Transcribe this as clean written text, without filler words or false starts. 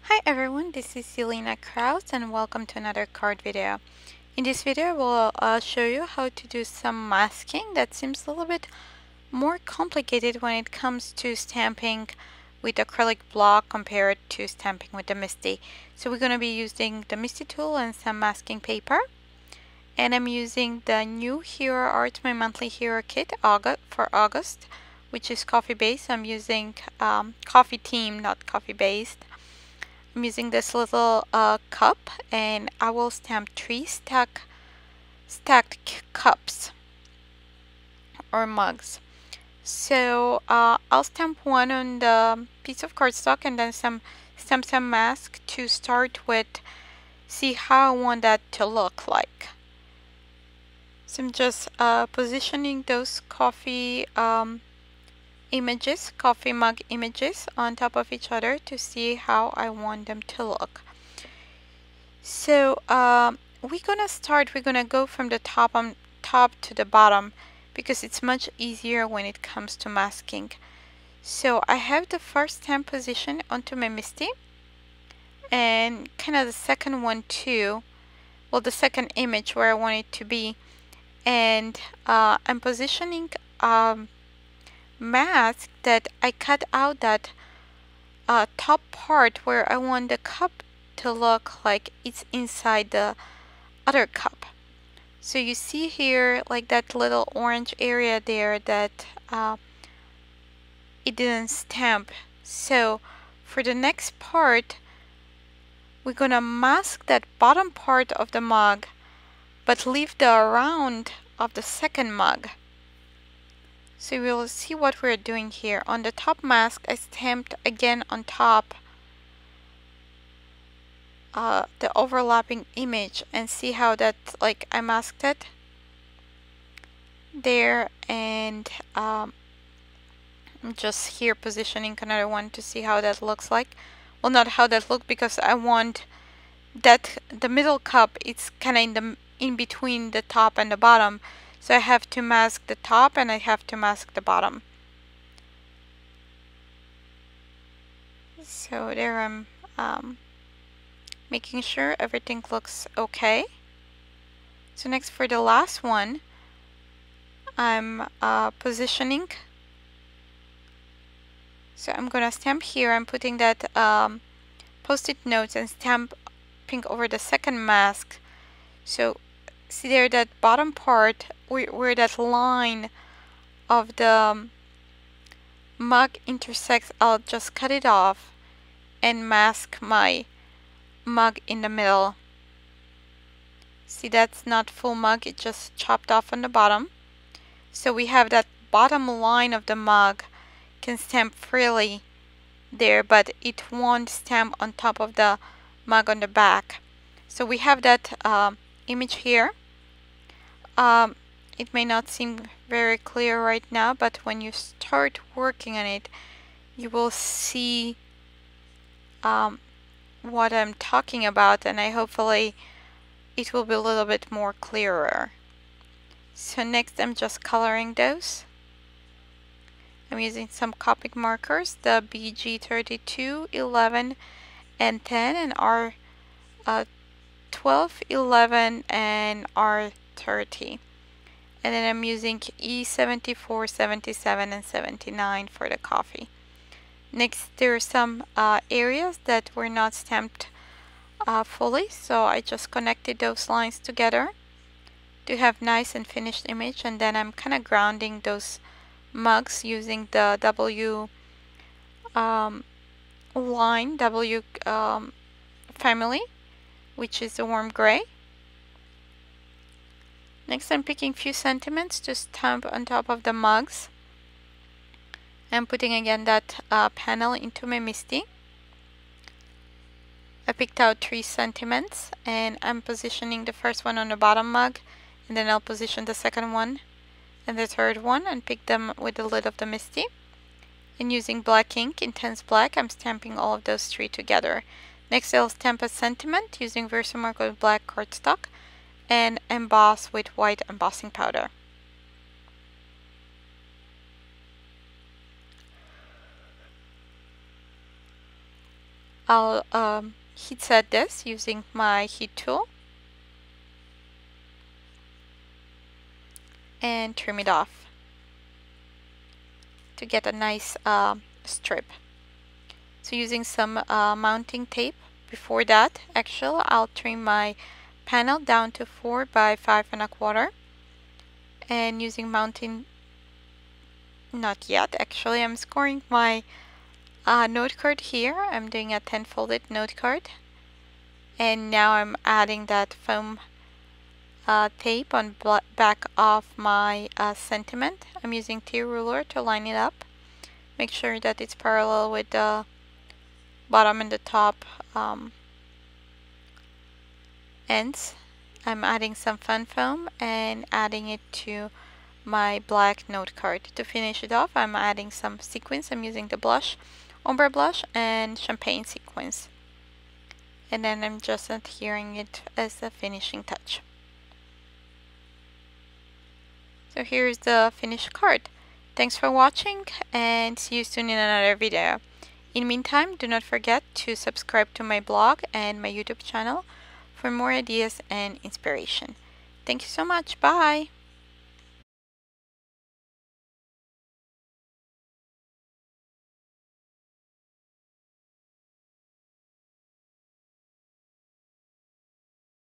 Hi everyone, this is Selena Kraus and welcome to another card video. In this video we'll show you how to do some masking that seems a little bit more complicated when it comes to stamping with acrylic block compared to stamping with the MISTI. So we're going to be using the MISTI tool and some masking paper. And I'm using the new Hero Art, my monthly hero kit for August, which is coffee based. I'm using coffee theme, not coffee based. I'm using this little cup and I will stamp 3 stacked cups or mugs. So I'll stamp one on the piece of cardstock and then stamp some mask to start with, see how I want that to look like. So I'm just positioning those coffee mug images on top of each other to see how I want them to look. So we're gonna go from the top to the bottom because it's much easier when it comes to masking. So I have the first stamp position onto my MISTI and kind of the second one too. Well, the second image where I want it to be, and I'm positioning mask that I cut out that top part where I want the cup to look like it's inside the other cup. So you see here like that little orange area there that it didn't stamp. So for the next part we're gonna mask that bottom part of the mug but leave the round of the second mug. So we will see what we're doing here. On the top mask I stamped again on top the overlapping image and see how that, like, I masked it there, and I'm just here positioning another one to see how that looks like. Well, not how that looks, because I want that the middle cup, it's kind of in between the top and the bottom, so I have to mask the top and I have to mask the bottom. So there I'm making sure everything looks okay. So next, for the last one, I'm positioning. So I'm gonna stamp here. I'm putting that post-it notes and stamping over the second mask. So see there, that bottom part where that line of the mug intersects, I'll just cut it off and mask my mug in the middle. See, that's not full mug, it just chopped off on the bottom. So we have that bottom line of the mug can stamp freely there, but it won't stamp on top of the mug on the back. So we have that image here. It may not seem very clear right now, but when you start working on it, you will see what I'm talking about, and hopefully it will be a little bit more clearer. So next I'm just coloring those. I'm using some Copic markers, the BG32, 11, and 10, and R12, 11, and R30. And then I'm using E74, 77, and 79 for the coffee. Next, there are some areas that were not stamped fully, so I just connected those lines together to have nice and finished image, and then I'm kind of grounding those mugs using the W line, W family, which is the warm gray. Next, I'm picking a few sentiments to stamp on top of the mugs. I'm putting again that panel into my MISTI. I picked out 3 sentiments and I'm positioning the first one on the bottom mug, and then I'll position the second one and the third one and pick them with the lid of the MISTI. And using black ink, intense black, I'm stamping all of those 3 together. Next, I'll stamp a sentiment using Versamark with black cardstock and emboss with white embossing powder. I'll heat set this using my heat tool and trim it off to get a nice strip. So using some mounting tape, before that actually I'll trim my panel down to 4 by 5 1/4, and using mounting, not yet actually, I'm scoring my note card here. I'm doing a 10 folded note card, and now I'm adding that foam tape on back of my sentiment. I'm using T-ruler to line it up. Make sure that it's parallel with the bottom and the top ends. I'm adding some fun foam and adding it to my black note card. To finish it off, I'm adding some sequins. I'm using the blush, Ombré blush, and champagne sequins. And then I'm just adhering it as a finishing touch. So here's the finished card. Thanks for watching, and see you soon in another video. In the meantime, do not forget to subscribe to my blog and my YouTube channel for more ideas and inspiration. Thank you so much. Bye!